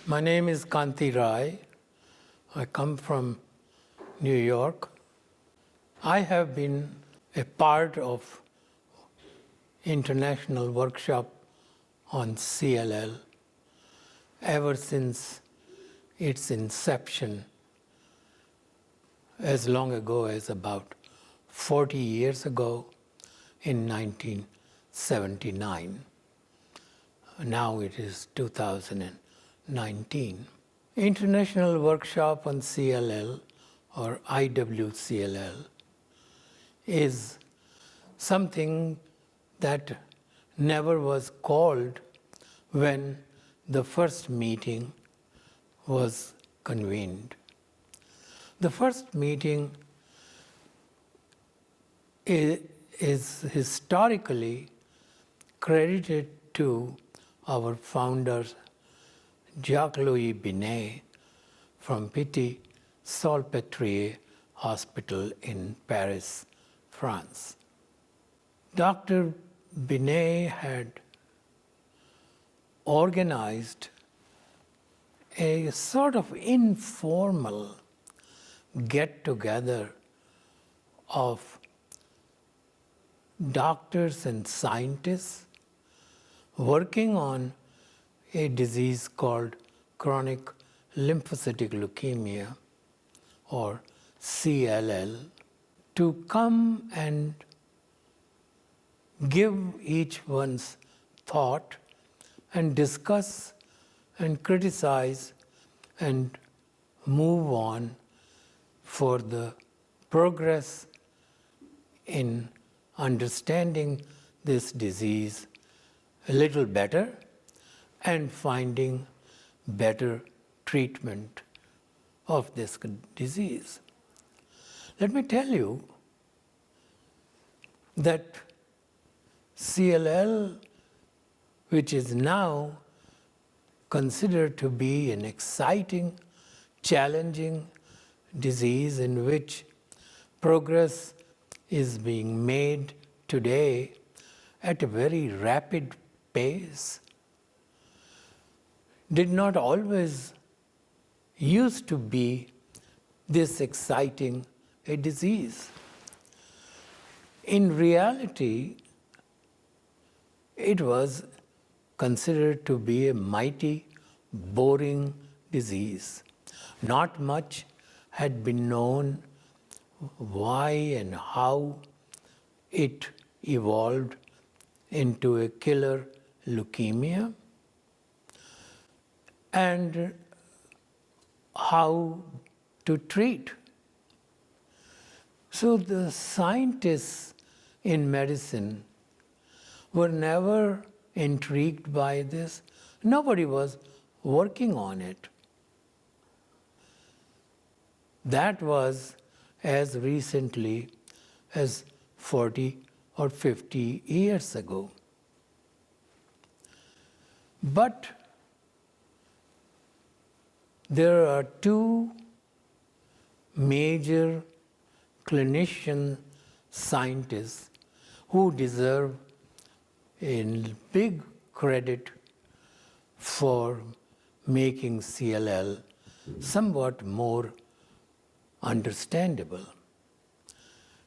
My name is Kanti Rai. I come from New York. I have been a part of international workshop on CLL ever since its inception, as long ago as about 40 years ago in 1979. Now it is 2019. International Workshop on CLL, or iwCLL, is something that never was called when the first meeting was convened. The first meeting is historically credited to our founder, Jacques-Louis Binet, from Pitié-Salpêtrière Hospital in Paris, France. Dr. Binet had organized a sort of informal get-together of doctors and scientists working on a disease called chronic lymphocytic leukemia, or CLL, to come and give each one's thought and discuss and criticize and move on for the progress in understanding this disease a little better and finding better treatment of this disease. Let me tell you that CLL, which is now considered to be an exciting, challenging disease in which progress is being made today at a very rapid pace, did not always used to be this exciting a disease. In reality, it was considered to be a mighty, boring disease. Not much had been known why and how it evolved into a killer leukemia, and how to treat. So the scientists in medicine were never intrigued by this. Nobody was working on it. That was as recently as 40 or 50 years ago. But there are two major clinician scientists who deserve a big credit for making CLL somewhat more understandable.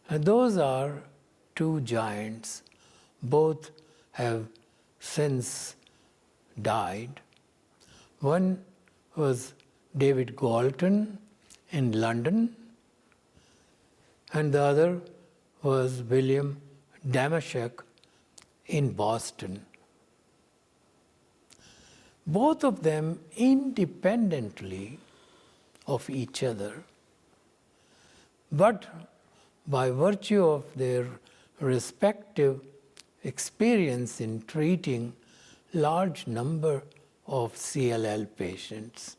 And those are two giants. Both have since died. One was David Galton in London, and the other was William Damashek in Boston. Both of them independently of each other, but by virtue of their respective experience in treating large number of CLL patients,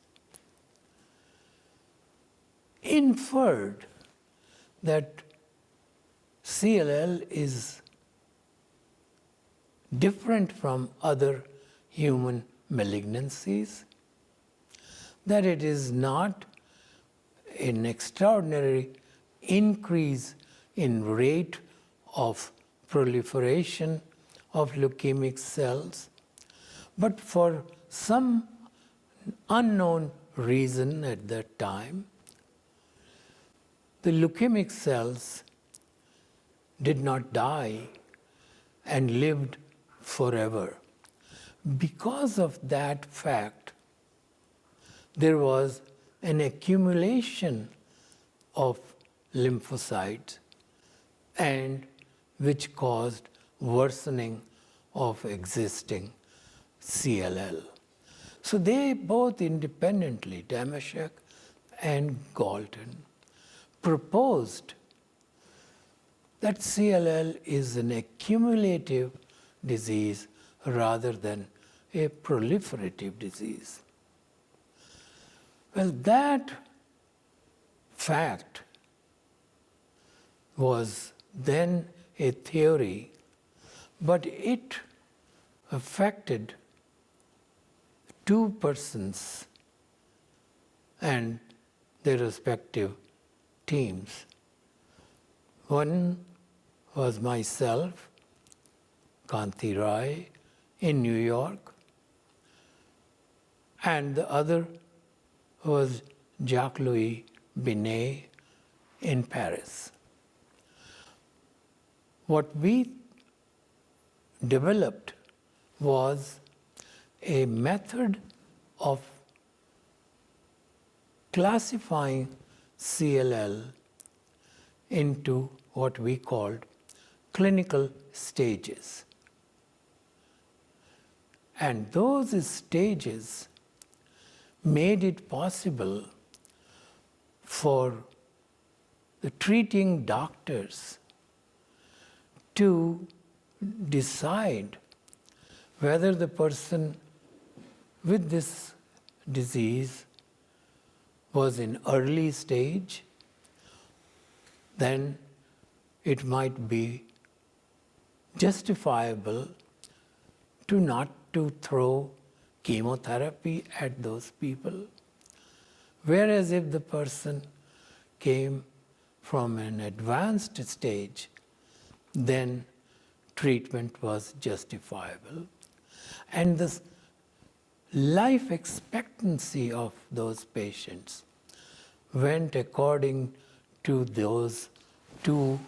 inferred that CLL is different from other human malignancies, that it is not an extraordinary increase in rate of proliferation of leukemic cells, but for some unknown reason at that time, the leukemic cells did not die and lived forever. Because of that fact, there was an accumulation of lymphocytes and which caused worsening of existing CLL. So they both independently, Damashek and Galton, proposed that CLL is an accumulative disease rather than a proliferative disease. Well, that fact was then a theory, but it affected two persons and their respective teams. One was myself, Kanti Rai, in New York, and the other was Jacques-Louis Binet in Paris. What we developed was a method of classifying CLL into what we called clinical stages. And those stages made it possible for the treating doctors to decide whether the person with this disease was in early stage, then it might be justifiable to not to throw chemotherapy at those people. Whereas if the person came from an advanced stage, then treatment was justifiable. And the life expectancy of those patients went according to those two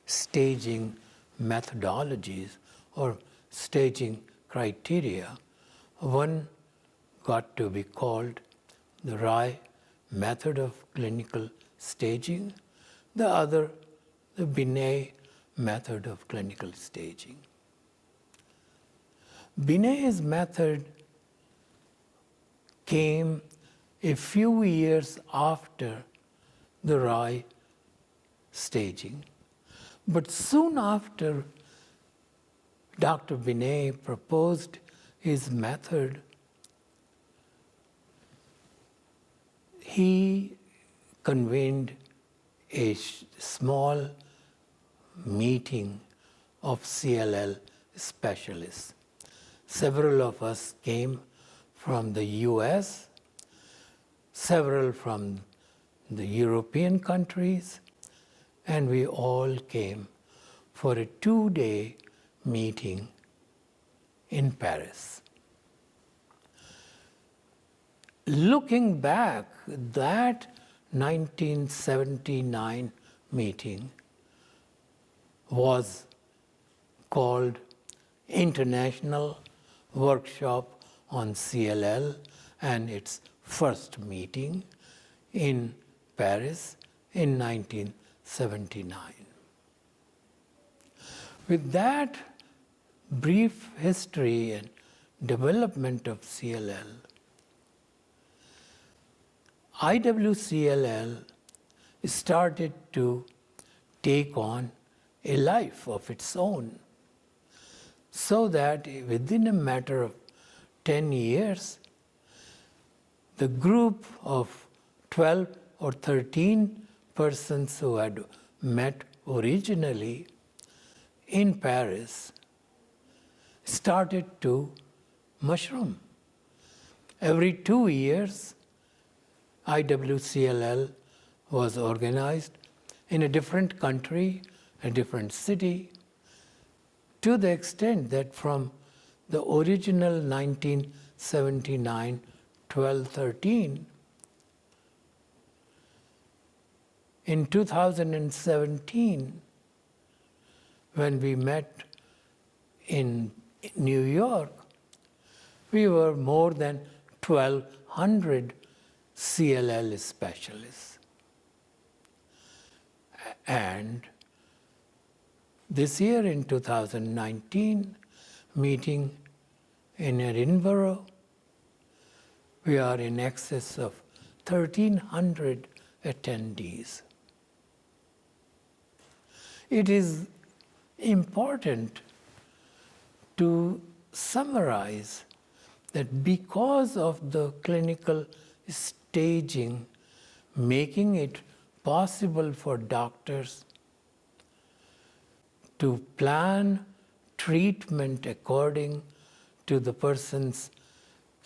staging methodologies or staging criteria. One got to be called the Rai method of clinical staging, the other the Binet method of clinical staging. Binet's method came a few years after the Rai staging. But soon after Dr. Binet proposed his method, he convened a small meeting of CLL specialists. Several of us came from the US, several from the European countries, and we all came for a 2-day meeting in Paris. Looking back, that 1979 meeting was called International Workshop on CLL, and its first meeting in Paris in 1979. With that brief history and development of CLL, iwCLL started to take on a life of its own, so that within a matter of 10 years, the group of 12 or 13 persons who had met originally in Paris started to mushroom. Every 2 years, iwCLL was organized in a different country, a different city, to the extent that from the original 1979-12 12, 13, in 2017, when we met in New York, we were more than 1,200 CLL specialists. And this year in 2019, meeting in Edinburgh, we are in excess of 1,300 attendees. It is important to summarize that because of the clinical staging, making it possible for doctors to plan treatment according to the person's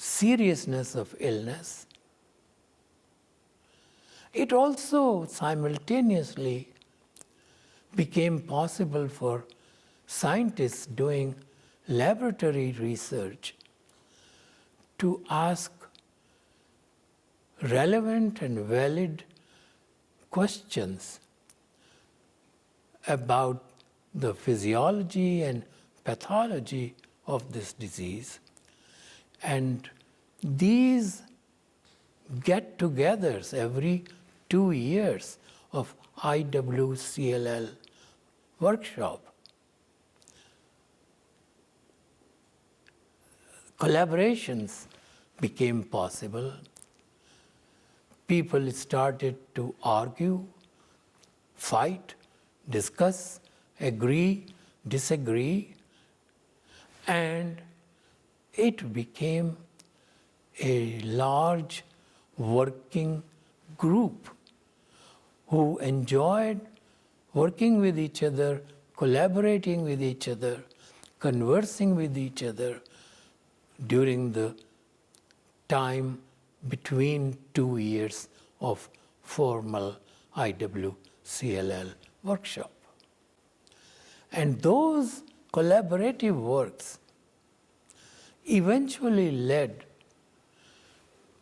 seriousness of illness, it also simultaneously became possible for scientists doing laboratory research to ask relevant and valid questions about the physiology and pathology of this disease. And these get-togethers every 2 years of iwCLL workshop, collaborations became possible. People started to argue, fight, discuss, agree, disagree, and it became a large working group who enjoyed working with each other, collaborating with each other, conversing with each other during the time between 2 years of formal iwCLL workshop. And those collaborative works eventually led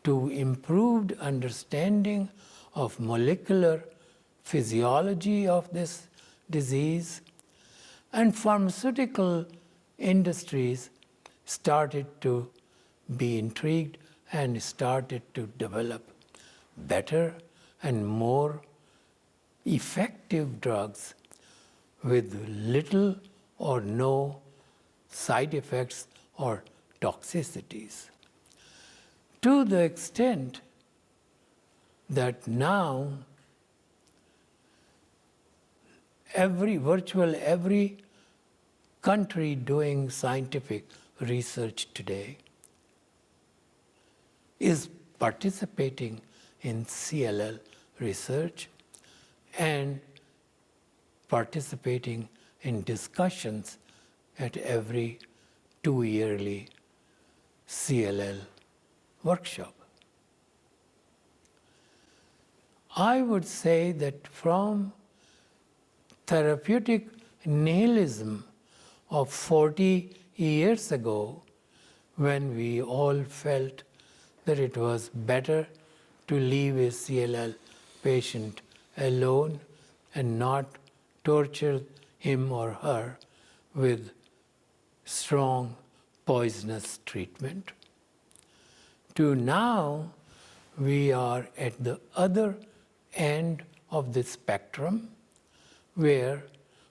to improved understanding of molecular physiology of this disease, and pharmaceutical industries started to be intrigued and started to develop better and more effective drugs with little or no side effects or toxicities. To the extent that now virtually every country doing scientific research today is participating in CLL research and participating in discussions at every 2-yearly CLL workshop. I would say that from therapeutic nihilism of 40 years ago, when we all felt that it was better to leave a CLL patient alone and not torture him or her with strong poisonous treatment, to now we are at the other end of the spectrum, where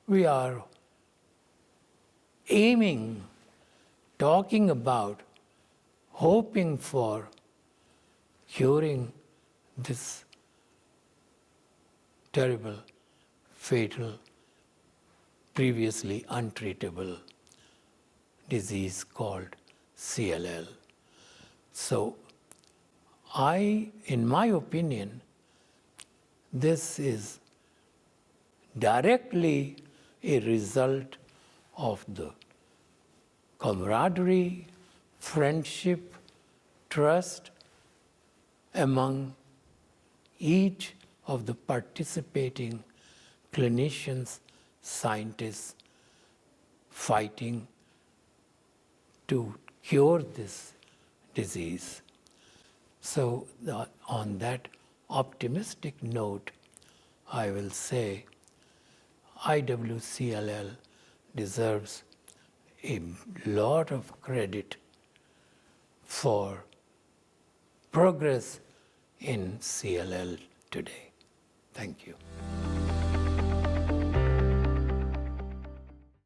we are aiming, talking about, hoping for curing this terrible, fatal, previously untreatable disease called CLL. So in my opinion, this is directly a result of the camaraderie, friendship, trust among each of the participating clinicians, scientists fighting to cure this disease. So on that optimistic note, I will say iwCLL deserves a lot of credit for progress in CLL today. Thank you.